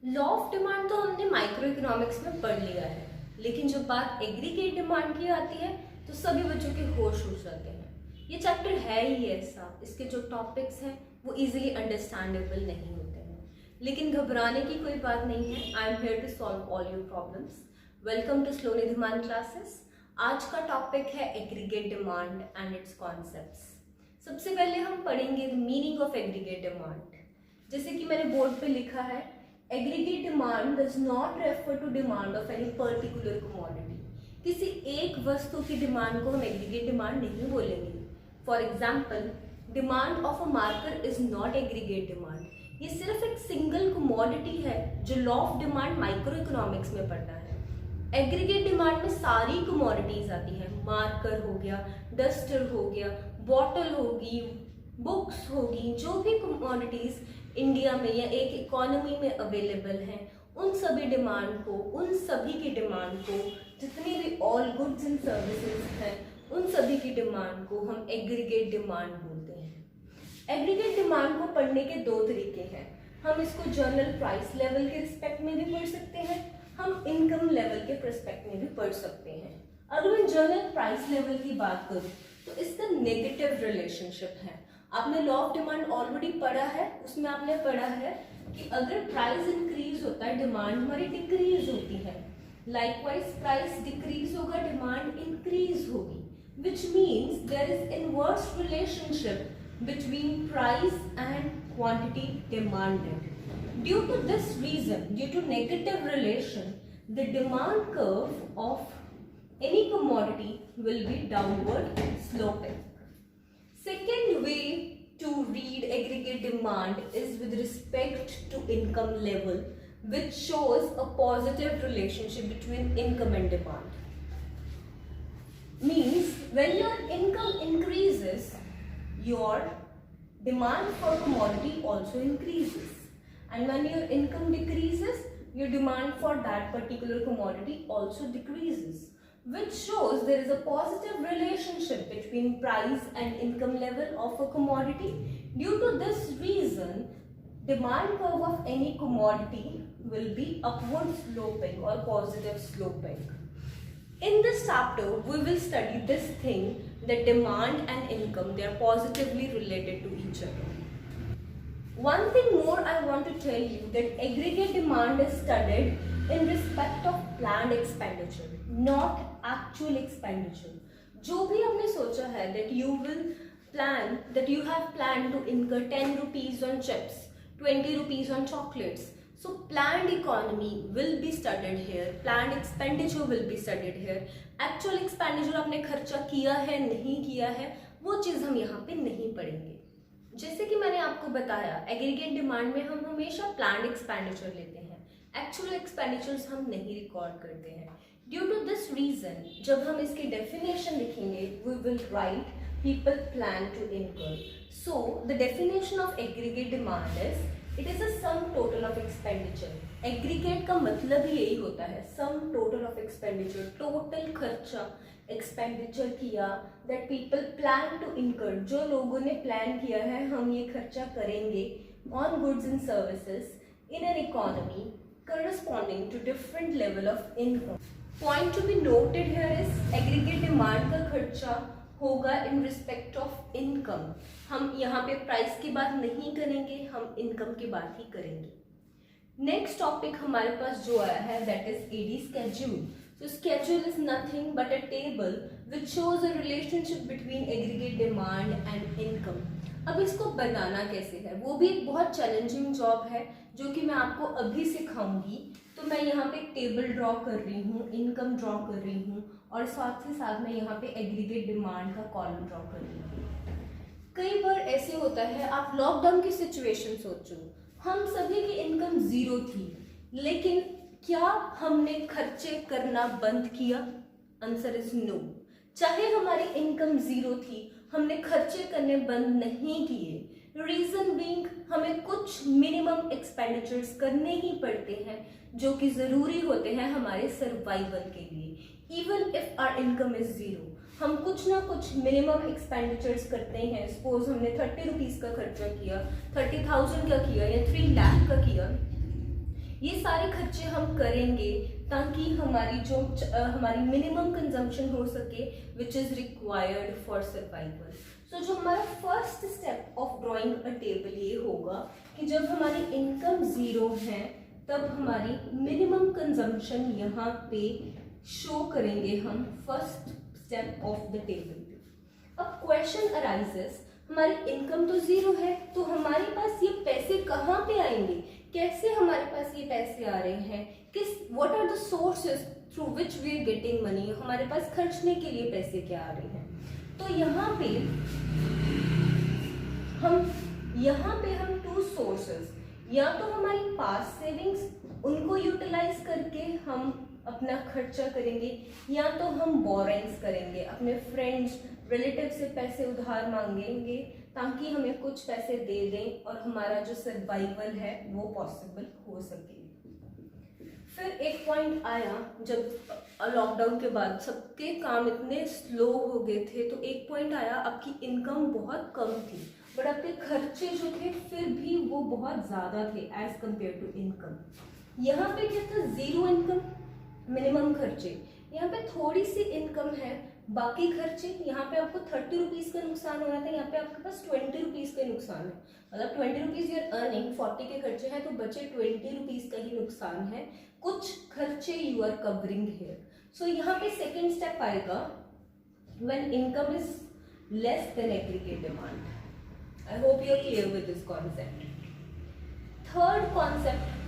Law of demand तो हमने micro economics में पढ़ लिया है, लेकिन जब बात एग्रीगेट डिमांड की आती है तो सभी बच्चों के होश उड़ जाते हैं। ये चैप्टर है ही ऐसा, इसके जो टॉपिक्स हैं वो इजीली अंडरस्टैंडेबल नहीं होते हैं, लेकिन घबराने की कोई बात नहीं है। I am here to solve all your problems. Welcome to slow निधिमान क्लासेस। आज का टॉपिक है aggregate demand and its concepts. सबसे पहले हम पढ़ेंगे मीनिंग ऑफ एग्रीगेट डिमांड। जैसे कि मैंने बोर्ड पे लिखा है, aggregate demand does not refer to demand of any particular commodity. किसी एक वस्तु की डिमांड को हम एग्रीगेट डिमांड नहीं बोलेंगे। For example, demand of a marker is not aggregate demand. ये सिर्फ एक सिंगल कमोडिटी है जो law of demand micro economics में पढ़ता है। एग्रीगेट डिमांड में सारी कमोडिटीज आती हैं। मार्कर हो गया, डस्टर हो गया, बॉटल होगी, बुक्स होगी, जो भी कमोडिटीज इंडिया में या एक इकोनॉमी में अवेलेबल हैं, उन सभी डिमांड को, उन सभी की डिमांड को, जितनी भी ऑल गुड्स एंड सर्विसेज हैं, उन सभी की डिमांड को हम एग्रीगेट डिमांड बोलते हैं। एग्रीगेट डिमांड को पढ़ने के दो तरीके हैं। हम इसको जनरल प्राइस लेवल के रिस्पेक्ट में भी पढ़ सकते हैं, हम इनकम लेवल के रिस्पेक्ट में भी पढ़ सकते हैं। अगर मैं जनरल प्राइस लेवल की बात करूं तो इसका नेगेटिव रिलेशनशिप है। आपने लॉ ऑफ डिमांड ऑलरेडी पढ़ा है, उसमें आपने पढ़ा है कि अगर प्राइस इंक्रीज होता है डिमांड हमारी डिक्रीज होती है। लाइकवाइज प्राइस डिक्रीज होगा, डिमांड इंक्रीज होगी, which means there is inverse relationship between price and quantity demanded. Due to this reason, due to negative relation, the demand curve of any commodity will be downward sloping. Second way to read aggregate demand is with respect to income level, which shows a positive relationship between income and demand. Means when your income increases, your demand for commodity also increases. And when your income decreases, your demand for that particular commodity also decreases, which shows there is a positive relationship between price and income level of a commodity. Due to this reason, demand curve of any commodity will be upward sloping or positive sloping. In this chapter, we will study this thing that demand and income, they are positively related to each other. One thing more I want to tell you that aggregate demand is studied in respect of planned expenditure, not actual expenditure. जो भी हमने सोचा है that you will plan, that you have planned to incur 10 rupees on chips, 20 rupees on chocolates. So planned economy will be studied here, planned expenditure will be studied here. Actual expenditure आपने खर्चा किया है नहीं किया है, वो चीज़ हम यहाँ पे नहीं पढ़ेंगे। जैसे कि मैंने आपको बताया, एग्रीगेट डिमांड में हम हमेशा प्लान्ड एक्सपेंडिचर लेते हैं, एक्चुअल एक्सपेंडिचर्स हम नहीं रिकॉर्ड करते हैं। ड्यू टू दिस रीजन जब हम इसकी डेफिनेशन लिखेंगे, we will write people plan to incur. So the definition of aggregate demand is it is a sum total of expenditure. Aggregate का मतलब ही यही होता है, sum total of expenditure, total खर्चा एक्सपेंडिचर किया that people plan to incur, जो लोगों ने प्लान किया है हम ये खर्चा करेंगे on goods and services in an economy corresponding to different level of income. Point to be noted here is aggregate demand का खर्चा होगा इन रिस्पेक्ट ऑफ इनकम। हम यहाँ पे प्राइस की बात नहीं करेंगे, हम इनकम की बात ही करेंगे। नेक्स्ट टॉपिक हमारे पास जो आया है that is AD schedule. So schedule is nothing but a table which shows a relationship between aggregate demand and income. अब इसको बनाना कैसे है, वो भी एक बहुत चैलेंजिंग जॉब है जो कि मैं आपको अभी सिखाऊंगी। तो मैं यहाँ पे एक टेबल ड्रॉ कर रही हूँ, इनकम ड्रॉ कर रही हूँ और साथ ही साथ मैं यहाँ पे एग्रीगेट डिमांड का कॉलम ड्रॉ कर रही हूँ। कई बार ऐसे होता है, आप लॉकडाउन की सिचुएशन सोचो, हम सभी की इनकम जीरो थी, लेकिन क्या हमने खर्चे करना बंद किया? Answer is no. चाहे हमारी इनकम जीरो थी, हमने खर्चे करने बंद नहीं किए। रीजन बीइंग हमें कुछ मिनिमम एक्सपेंडिचर्स करने ही पड़ते हैं जो कि जरूरी होते हैं हमारे सर्वाइवल के लिए। Even if our income is zero, हम कुछ ना कुछ मिनिमम एक्सपेंडिचर्स करते हैं। सपोज हमने 30 रुपीज का खर्चा किया, 30,000 का किया या 3 लाख का किया, ये सारे खर्चे हम करेंगे ताकि हमारी जो हमारी मिनिमम कंजम्पशन हो सके which is required for survival. So जो हमारा first step of drawing a table ये होगा कि जब हमारी इनकम जीरो है तब हमारी मिनिमम कंजम्पशन यहाँ पे शो करेंगे हम first step of the table पे। अब क्वेश्चन अराइजेस, हमारी इनकम तो जीरो है तो हमारे पास ये पैसे कहाँ पे आएंगे, कैसे हमारे पास ये पैसे आ रहे हैं, what are the sources through which we are getting money, हमारे पास खर्चने के लिए पैसे क्या आ रहे हैं। तो यहाँ पे हम टू सोर्सेस, या तो हमारी पास सेविंग्स उनको यूटिलाइज करके हम अपना खर्चा करेंगे, या तो हम बोरिंग्स करेंगे, अपने फ्रेंड्स रिलेटिव से पैसे उधार मांगेंगे ताकि हमें कुछ पैसे दे दें और हमारा जो सर्वाइवल है वो पॉसिबल हो सके। फिर एक पॉइंट आया जब लॉकडाउन के बाद सबके काम इतने स्लो हो गए थे, तो एक पॉइंट आया आपकी इनकम बहुत कम थी बट आपके खर्चे जो थे फिर भी वो बहुत ज़्यादा थे एज कम्पेयर टू इनकम। यहाँ पे क्या था, जीरो इनकम मिनिमम खर्चे, यहाँ पे थोड़ी सी इनकम है बाकी खर्चे। यहाँ पे आपको 30 रुपीज़ का नुकसान हो रहा था, यहाँ पे आपके पास 20 रुपीज़ का नुकसान है, मतलब 20 रुपीज़ यूर अर्निंग, 40 के खर्चे हैं तो बचे 20 रुपीज़ का ही नुकसान है, कुछ खर्चे you are covering here. So यहाँ पे सेकेंड स्टेप आएगा when income is less than aggregate demand. I hope you are clear with this concept. Third concept,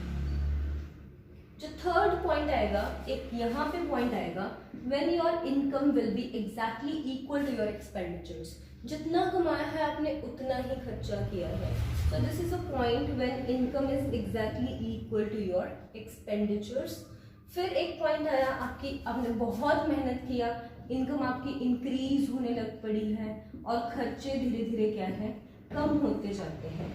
जो थर्ड पॉइंट आएगा, एक यहाँ पे पॉइंट आएगा when your income will be exactly equal to your expenditures. जितना कमाया है आपने उतना ही खर्चा किया है। So this is a point when income is exactly equal to your expenditures. फिर एक पॉइंट आया आपने बहुत मेहनत किया, इनकम आपकी इंक्रीज होने लग पड़ी है और खर्चे धीरे धीरे क्या है, कम होते जाते हैं।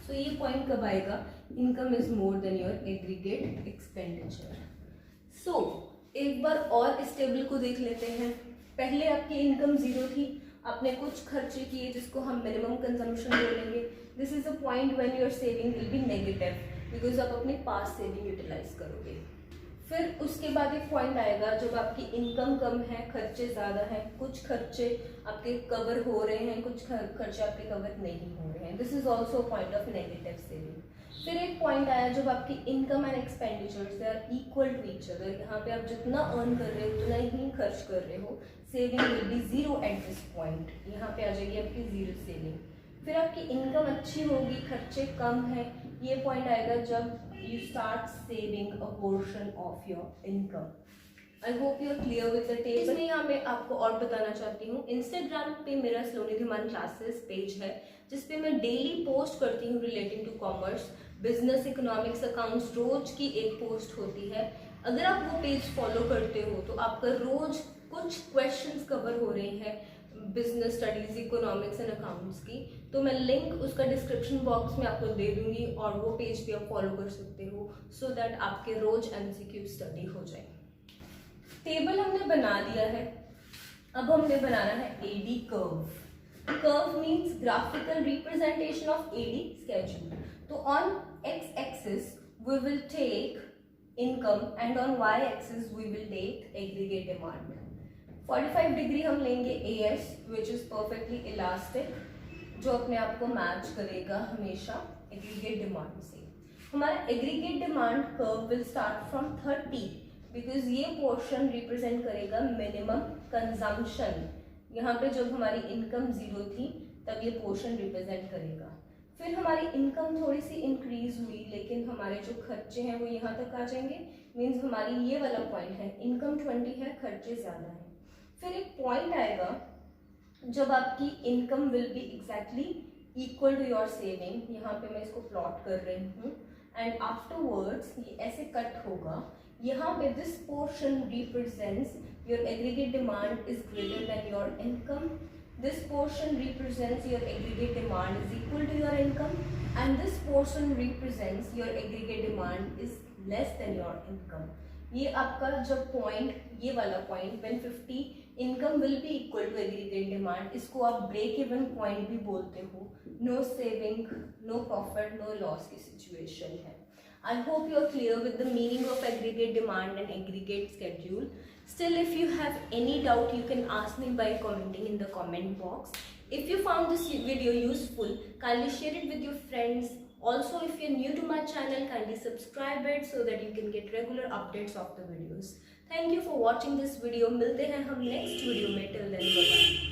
तो ये पॉइंट कब आएगा, income is more than your aggregate expenditure. So एक बार और इस टेबल को देख लेते हैं। पहले आपकी इनकम जीरो थी, आपने कुछ खर्चे किए जिसको हम मिनिमम कंजम्पशन बोलेंगे। This is a point when your saving will be negative because आप अपनी पास सेविंग यूटिलाइज करोगे। फिर उसके बाद एक पॉइंट आएगा जब आपकी इनकम कम है, खर्चे ज़्यादा हैं, कुछ खर्चे आपके कवर हो रहे हैं, कुछ खर्चे आपके कवर नहीं हो रहे हैं। This is also point of negative saving. फिर एक पॉइंट आया जब आपकी income and expenditures they are equal to each other, यहाँ पे आप जितना अर्न कर रहे हो उतना ही खर्च कर रहे हो, saving will be zero at this point, यहाँ पे आ जाएगी आपकी जीरो सेविंग। फिर आपकी इनकम अच्छी होगी, खर्चे कम है, ये पॉइंट आएगा जब you start saving a portion of your income. I hope you are clear with the table. इसमें यहाँ मैं आपको और बताना चाहती हूँ, इंस्टाग्राम पे मेरा स्लोनिधिमान क्लासेस पेज है जिसपे मैं डेली पोस्ट करती हूँ relating to commerce, business, economics, accounts, रोज की एक पोस्ट होती है। अगर आप वो पेज फॉलो करते हो तो आपका रोज कुछ क्वेश्चंस कवर हो रहे हैं business studies, economics and accounts की, तो मैं लिंक उसका डिस्क्रिप्शन बॉक्स में आपको दे दूंगी और वो पेज भी आप फॉलो कर सकते हो सो दैट आपके रोज एमसीक्यू स्टडी हो जाए। टेबल हमने बना दिया है, अब हमने बनाना है AD curve. Curve means graphical representation of AD schedule. तो on X axis we will take income and on Y axis we will take aggregate demand. 45 degree हम लेंगे AS which is perfectly elastic, जो अपने आप को match करेगा हमेशा aggregate demand से। हमारा aggregate demand curve will start from 30 because ये पोर्शन रिप्रेजेंट करेगा मिनिमम कंजम्पशन। यहाँ पे जब हमारी इनकम जीरो थी तब ये पोर्शन रिप्रेजेंट करेगा। फिर हमारी इनकम थोड़ी सी इंक्रीज हुई लेकिन हमारे जो खर्चे हैं वो यहाँ तक आ जाएंगे, मीन्स हमारी ये वाला पॉइंट है, इनकम 20 है, खर्चे ज़्यादा है। फिर एक पॉइंट आएगा जब आपकी income will be exactly equal to your saving, यहाँ पे मैं इसको प्लॉट कर रही हूँ, एंड आफ्टरवर्ड्स ये ऐसे कट होगा। यहाँ पे this portion represents your aggregate demand is greater than your income, this portion represents your aggregate demand is equal to your income, and this portion represents your aggregate demand is less than your income. ये आपका जब point, ये वाला point when 50 income will be equal to aggregate demand, इसको आप break even point भी बोलते हो। No saving, no profit, no loss की सिचुएशन है। I hope you are clear with the meaning of aggregate demand and aggregate schedule. Still, if you have any doubt, you can ask me by commenting in the comment box. If you found this video useful, kindly share it with your friends. Also, if you're new to my channel, kindly subscribe it so that you can get regular updates of the videos. Thank you for watching this video. मिलते हैं हम next video में. Till then, bye bye.